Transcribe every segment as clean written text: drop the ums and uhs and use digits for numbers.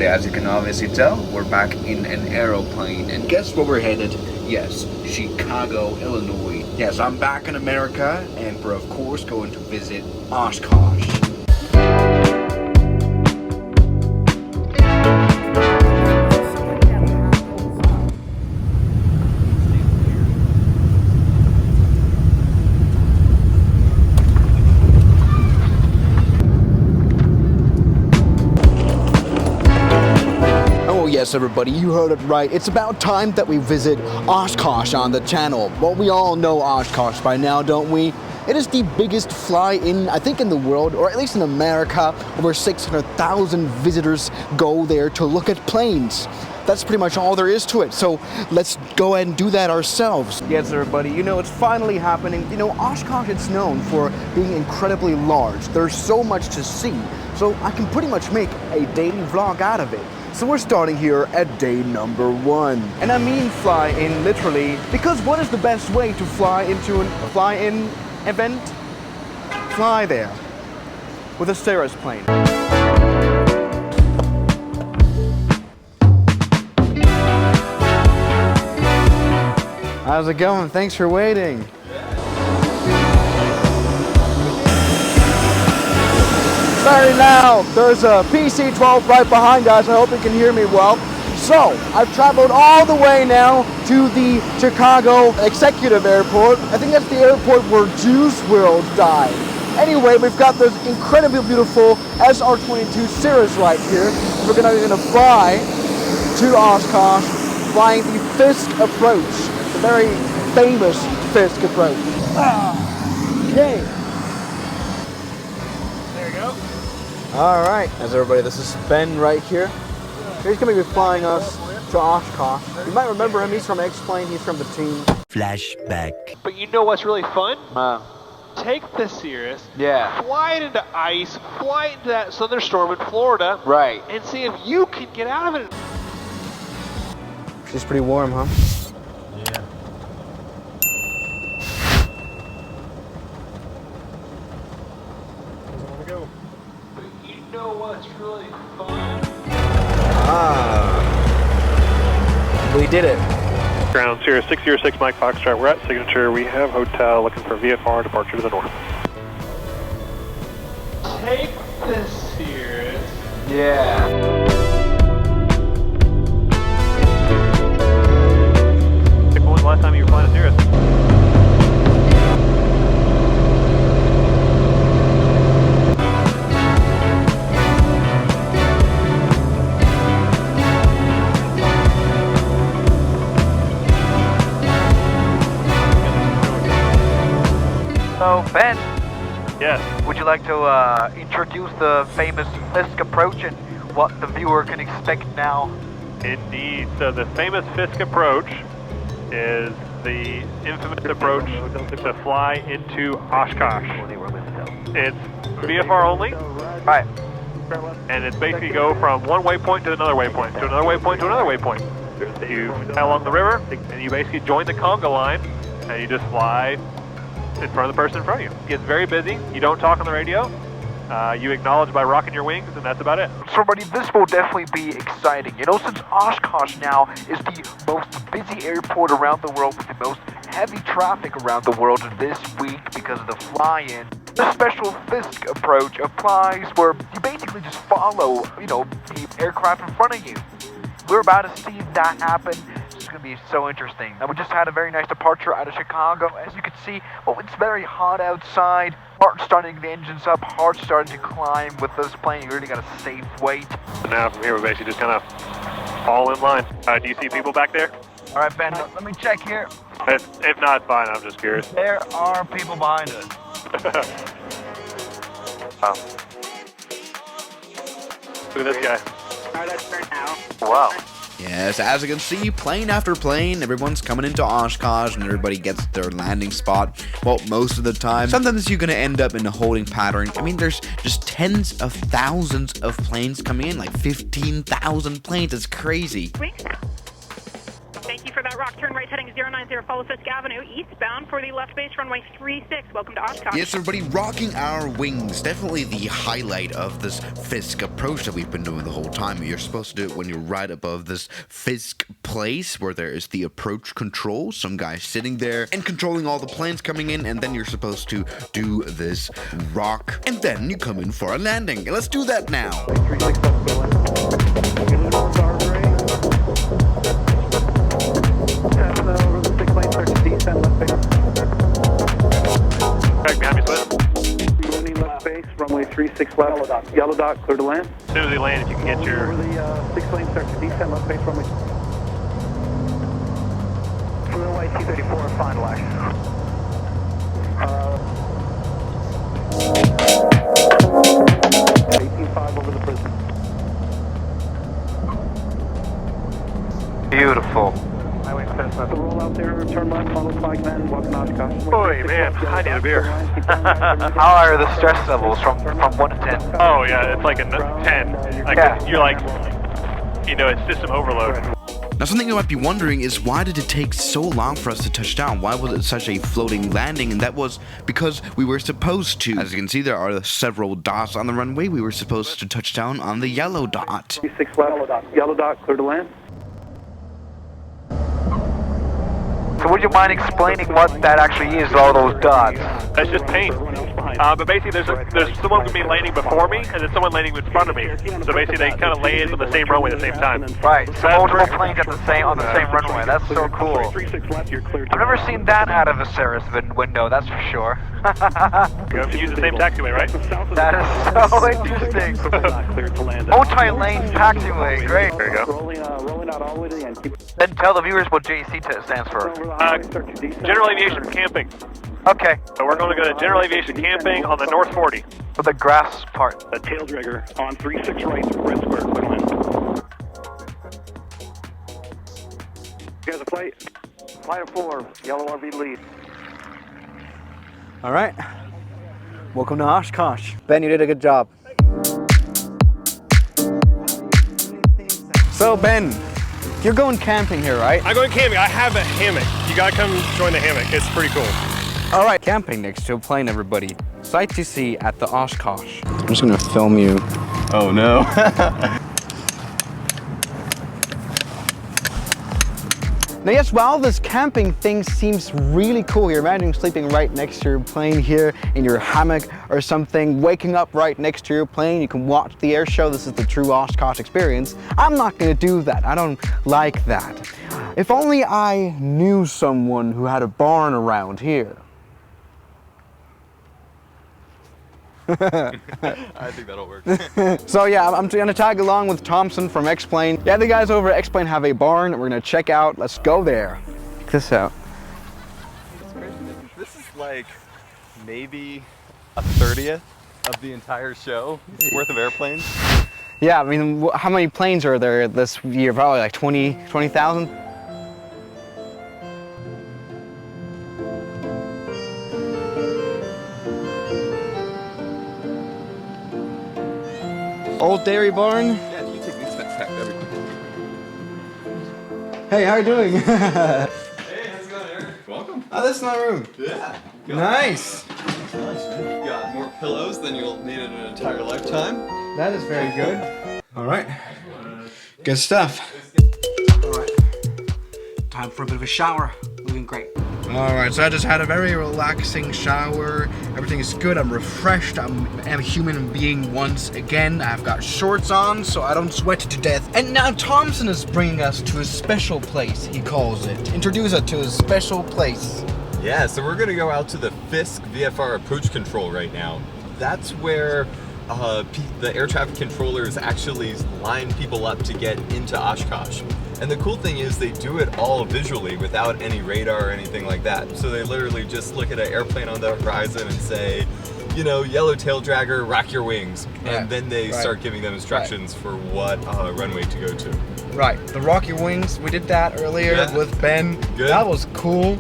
everybody, as you can obviously tell, we're back in an aeroplane. And guess where we're headed? Yes, Chicago, Illinois. Yes, I'm back in America, and we're of course going to visit Oshkosh. Yes, everybody, you heard it right. It's about time that we visit Oshkosh on the channel. Well, we all know Oshkosh by now, don't we? It is the biggest fly-in, I think, in the world, or at least in America. Over 600,000 visitors go there to look at planes. That's pretty much all there is to it. So let's go ahead and do that ourselves. Yes, everybody, you know, it's finally happening. You know, Oshkosh, it's known for being incredibly large. There's so much to see. So I can pretty much make a daily vlog out of it. So we're starting here at day number 1. And I mean fly in literally, because what is the best way to fly into a fly-in event? Fly there with a Cirrus plane. How's it going? Thanks for waiting. Very loud. There's a PC-12 right behind us. I hope you can hear me well. So, I've traveled all the way now to the Chicago Executive Airport. I think that's the airport where Juice WRLD died. Anyway, we've got this incredibly beautiful SR-22 Cirrus right here. We're gonna fly to Oshkosh, flying the Fisk Approach, the very famous Fisk Approach. Okay. All right, as everybody, this is Ben right here. He's going to be flying us to Oshkosh. You might remember him. He's from X-Plane. He's from the team. Flashback. But you know what's really fun? Take the Cirrus, fly it into ice, fly it into that thunderstorm in Florida, Right. and see if you can get out of it. It's pretty warm, huh? Yeah. You know what's really fun? We did it. Ground Cirrus 606 Mike Foxtrot. We're at signature. We have hotel looking for VFR departure to the north. Take the Cirrus. Yeah. When was the last time you were flying a Cirrus? So, Ben, Yes. would you like to introduce the famous Fisk Approach and what the viewer can expect now? Indeed. So the famous Fisk approach is the infamous approach to fly into Oshkosh. It's VFR only, Right. and it's basically go from one waypoint to another waypoint, to another waypoint to another waypoint. You fly along the river, and you basically join the conga line, and you just fly in front of the person in front of you. It gets very busy. You don't talk on the radio. You acknowledge by rocking your wings, and that's about it. So, buddy, this will definitely be exciting. You know, since Oshkosh now is the most busy airport around the world with the most heavy traffic around the world this week because of the fly-in, the special Fisk approach applies where you basically just follow, you know, the aircraft in front of you. We're about to see that happen. It's going to be so interesting. Now, we just had a very nice departure out of Chicago. As you can see, well, it's very hot outside. Heart starting the engines up, heart starting to climb. With this plane, you really got a safe weight. And now from here, we basically just kind of fall in line. Do you see people back there? All right, Ben, let me check here. If not, it's fine. I'm just curious. There are people behind us. Wow. Look at this guy. Wow. Yes, as you can see, plane after plane, everyone's coming into Oshkosh and everybody gets their landing spot. Well, most of the time. Sometimes you're going to end up in a holding pattern. I mean, there's just tens of thousands of planes coming in, like 15,000 planes. It's crazy. Thank you for that. that rock, turn right heading 090, follow Fisk Avenue, eastbound for the left base runway 36. Welcome to Oshkosh. Yes, everybody, rocking our wings. Definitely the highlight of this Fisk approach that we've been doing the whole time. You're supposed to do it when you're right above this Fisk place where there is the approach control. Some guy sitting there and controlling all the planes coming in, and then you're supposed to do this rock, and then you come in for a landing. Let's do that now. 36 over the 6 lane, start to descend left base. Back behind me, Swift. Running left base, runway 36 left. Yellow dot, clear to land. As soon as they land, if you can get your... Over the 6 lane, start to descend left base, runway. Runway 234, finalize. 18.5 over the prison. Beautiful. Highway fence left. Roll out there, turn left, follow flag men, welcome to Oshkosh. Boy, man, I need a beer. How are the stress levels from 1 to 10? Oh, yeah, it's like a 10. Like, Yeah. You're like, you know, it's system overload. Now, something you might be wondering is, why did it take so long for us to touch down? Why was it such a floating landing? And that was because we were supposed to. As you can see, there are several dots on the runway. We were supposed to touch down on the yellow dot. 36 left, yellow dot, clear to land. So would you mind explaining what that actually is, all those dots? That's just paint. But basically, there's someone going to be landing before me, and then someone landing in front of me. So basically, they kind of land on the same runway at the same time. Right, so multiple planes at the same on the same runway. That's so cool. I've never seen that out of a Cirrus window, that's for sure. You have to use the same taxiway, right? That is so interesting. Multi-lane taxiway, great. There you go. Rolling out all the way to the end. Then tell the viewers what JEC stands for. General Aviation Camping. Okay, So we're going to go to General Aviation Camping on the North 40. for the grass part. A tail dragger on 36 right, red square, clear land. You guys a flight? Flight of 4, yellow RV lead. All right. Welcome to Oshkosh. Ben, you did a good job. So, Ben, you're going camping here, right? I'm going camping. I have a hammock. You got to come join the hammock. It's pretty cool. All right, camping next to a plane, everybody. Sight to see at the Oshkosh. I'm just gonna film you. Oh no. Now yes, while this camping thing seems really cool, you're imagining sleeping right next to your plane here in your hammock or something, waking up right next to your plane, you can watch the air show, this is the true Oshkosh experience. I'm not gonna do that, I don't like that. If only I knew someone who had a barn around here. I think that'll work. So yeah, I'm gonna tag along with Thomson from X-Plane. Yeah, the guys over at X-Plane have a barn we're gonna check out. Let's go there. Check this out. This is like maybe a 30th of the entire show worth of airplanes. Yeah, I mean, how many planes are there this year? Probably like 20,000? Old dairy barn. Yeah, you take these back everything. Hey, how are you doing? Hey, how's it going, Eric? Welcome. Oh, that's my room. Yeah. Nice. Nice, man. You got more pillows than you'll need in an entire lifetime. That is very good. All right. Good stuff. All right. Time for a bit of a shower. Looking great. All right, so I just had a very relaxing shower. Everything is good. I'm refreshed. I'm a human being once again. I've got shorts on so I don't sweat to death. And now Thomson is bringing us to a special place, he calls it. Introduce us to a special place. Yeah, so we're gonna go out to the Fisk VFR Approach Control right now. That's where the air traffic controllers actually line people up to get into Oshkosh. And the cool thing is they do it all visually without any radar or anything like that. So they literally just look at an airplane on the horizon and say, you know, yellow tail dragger, rock your wings. Yeah. And then they start giving them instructions for what runway to go to. Right, the rock your wings, we did that earlier with Ben. Good. That was cool.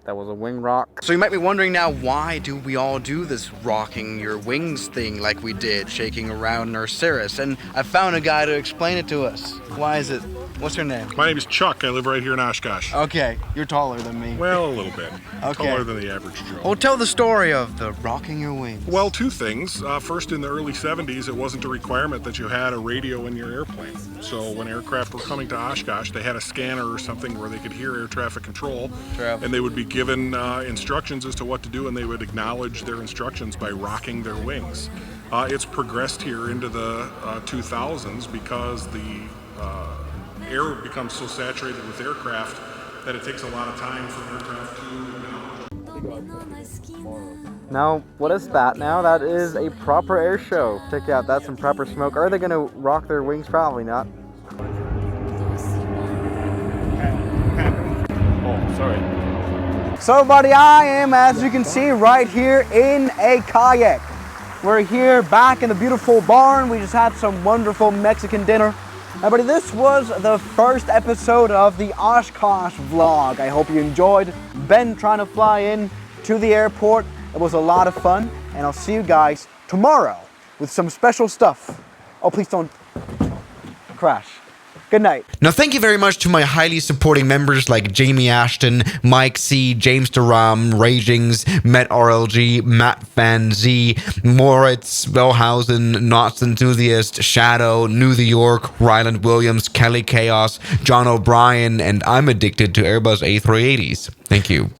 That was a wing rock. So you might be wondering now, why do we all do this rocking your wings thing like we did, shaking around our Cirrus? And I found a guy to explain it to us. Why is it? What's your name? My name is Chuck. I live right here in Oshkosh. Okay, you're taller than me. Well, a little bit. Okay. Taller than the average Joe. Well, tell the story of the rocking your wings. Well, two things. First, in the early 70s, it wasn't a requirement that you had a radio in your airplane. So when aircraft were coming to Oshkosh, they had a scanner or something where they could hear air traffic control. And they would be given instructions as to what to do, and they would acknowledge their instructions by rocking their wings. It's progressed here into the 2000s because the air becomes so saturated with aircraft that it takes a lot of time for aircraft to... Now, what is that now? That is a proper air show. Check out, that's some proper smoke. Are they gonna rock their wings? Probably not. Oh, sorry. So buddy, I am, as you can see, right here in a kayak. We're here back in the beautiful barn. We just had some wonderful Mexican dinner. Everybody, this was the first episode of the Oshkosh vlog. I hope you enjoyed. Ben trying to fly in to the airport. It was a lot of fun, and I'll see you guys tomorrow with some special stuff. Oh, please don't crash. Good night. Now, thank you very much to my highly supporting members like Jamie Ashton, Mike C, James Duram, Ragings, Met RLG, Matt Fan Z, Moritz, Bellhausen, Knots Enthusiast, Shadow, New York, Ryland Williams, Kelly Chaos, John O'Brien, and I'm addicted to Airbus A380s. Thank you.